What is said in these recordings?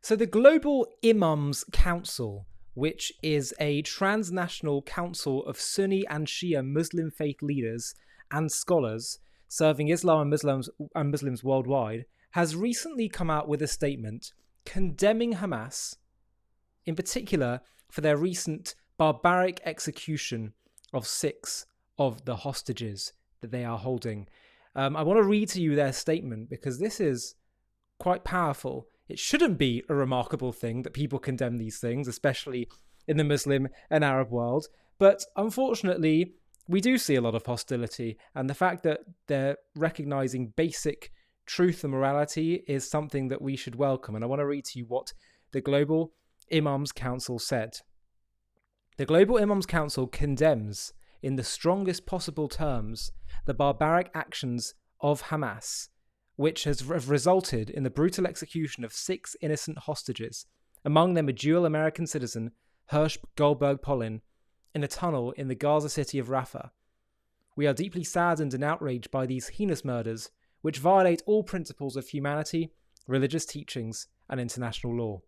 So the Global Imams Council, which is a transnational council of Sunni and Shia Muslim faith leaders and scholars serving Islam and Muslims worldwide, has recently come out with a statement condemning Hamas, in particular for their recent barbaric execution of 6 of the hostages that they are holding. I want to read to you their statement because this is quite powerful. It shouldn't be a remarkable thing that people condemn these things, especially in the Muslim and Arab world. But unfortunately, we do see a lot of hostility. And the fact that they're recognizing basic truth and morality is something that we should welcome. And I want to read to you what the Global Imams Council said. The Global Imams Council condemns, in the strongest possible terms, the barbaric actions of Hamas, which has resulted in the brutal execution of 6 innocent hostages, among them a dual American citizen, Hirsch Goldberg Polin, in a tunnel in the Gaza city of Rafah. We are deeply saddened and outraged by these heinous murders, which violate all principles of humanity, religious teachings, and international law.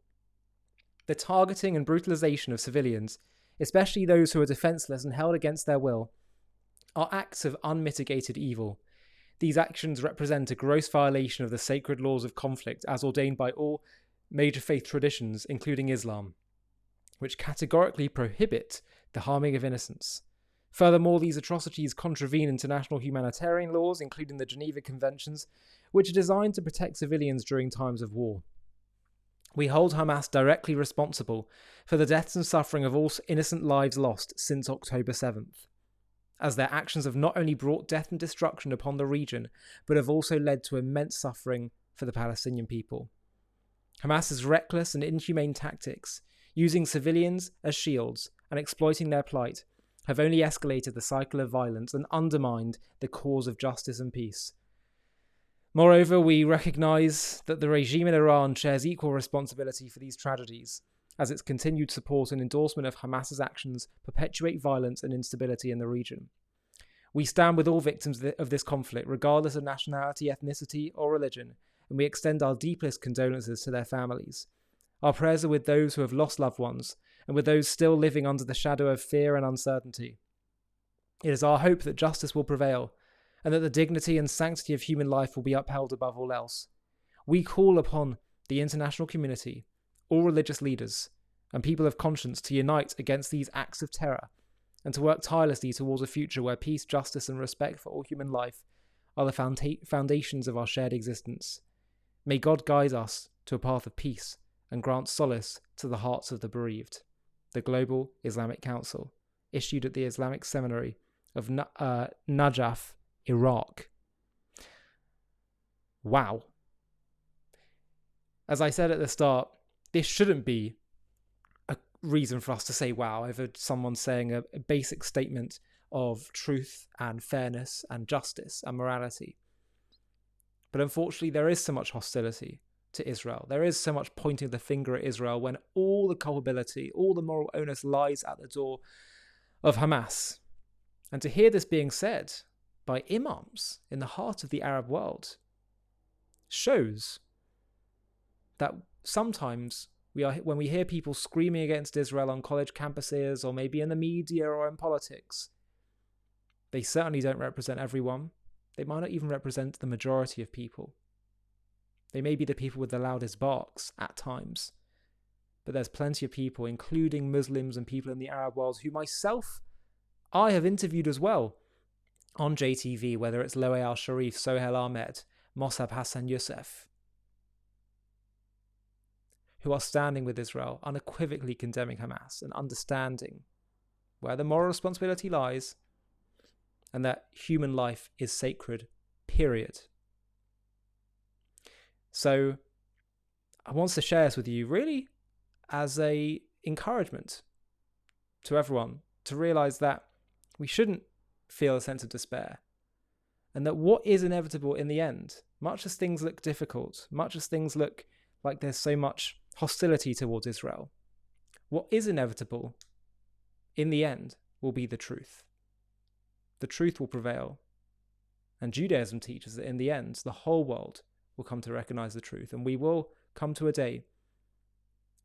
The targeting and brutalization of civilians, especially those who are defenseless and held against their will, are acts of unmitigated evil. These actions represent a gross violation of the sacred laws of conflict as ordained by all major faith traditions, including Islam, which categorically prohibit the harming of innocents. Furthermore, these atrocities contravene international humanitarian laws, including the Geneva Conventions, which are designed to protect civilians during times of war. We hold Hamas directly responsible for the deaths and suffering of all innocent lives lost since October 7th. As their actions have not only brought death and destruction upon the region, but have also led to immense suffering for the Palestinian people. Hamas's reckless and inhumane tactics, using civilians as shields and exploiting their plight, have only escalated the cycle of violence and undermined the cause of justice and peace. Moreover, we recognise that the regime in Iran shares equal responsibility for these tragedies, as its continued support and endorsement of Hamas's actions perpetuate violence and instability in the region. We stand with all victims of this conflict, regardless of nationality, ethnicity, or religion, and we extend our deepest condolences to their families. Our prayers are with those who have lost loved ones, and with those still living under the shadow of fear and uncertainty. It is our hope that justice will prevail, and that the dignity and sanctity of human life will be upheld above all else. We call upon the international community, all religious leaders, and people of conscience to unite against these acts of terror, and to work tirelessly towards a future where peace, justice, and respect for all human life are the foundations of our shared existence. May God guide us to a path of peace and grant solace to the hearts of the bereaved. The Global Islamic Council, issued at the Islamic Seminary of Najaf, Iraq. Wow. As I said at the start, this shouldn't be a reason for us to say wow over someone saying a basic statement of truth and fairness and justice and morality. But unfortunately, there is so much hostility to Israel. There is so much pointing the finger at Israel when all the culpability, all the moral onus lies at the door of Hamas. And to hear this being said by imams in the heart of the Arab world shows that sometimes when we hear people screaming against Israel on college campuses or maybe in the media or in politics, they certainly don't represent everyone. They might not even represent the majority of people. They may be the people with the loudest barks at times, but there's plenty of people, including Muslims and people in the Arab world, who I have interviewed as well on JTV, whether it's Loe Al-Sharif, Sohail Ahmed, Mossab Hassan Youssef, who are standing with Israel, unequivocally condemning Hamas and understanding where the moral responsibility lies and that human life is sacred, period. So I want to share this with you really as a encouragement to everyone to realize that we shouldn't feel a sense of despair, and that what is inevitable in the end, much as things look difficult, much as things look like there's so much hostility towards Israel, what is inevitable in the end will be the truth. The truth will prevail. And Judaism teaches that in the end, the whole world will come to recognize the truth, and we will come to a day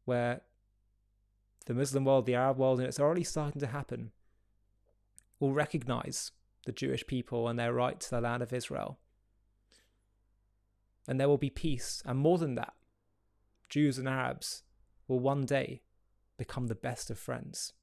where the Muslim world, the Arab world, and it's already starting to happen, will recognize the Jewish people and their right to the land of Israel. And there will be peace. And more than that, Jews and Arabs will one day become the best of friends.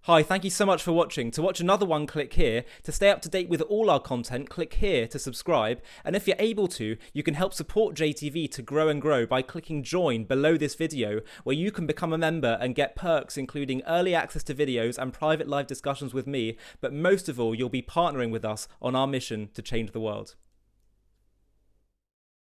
Hi, thank you so much for watching. To watch another one, click here. To stay up to date with all our content, click here to subscribe. And if you're able to, you can help support JTV to grow and grow by clicking join below this video, where you can become a member and get perks including early access to videos and private live discussions with me. But most of all, you'll be partnering with us on our mission to change the world.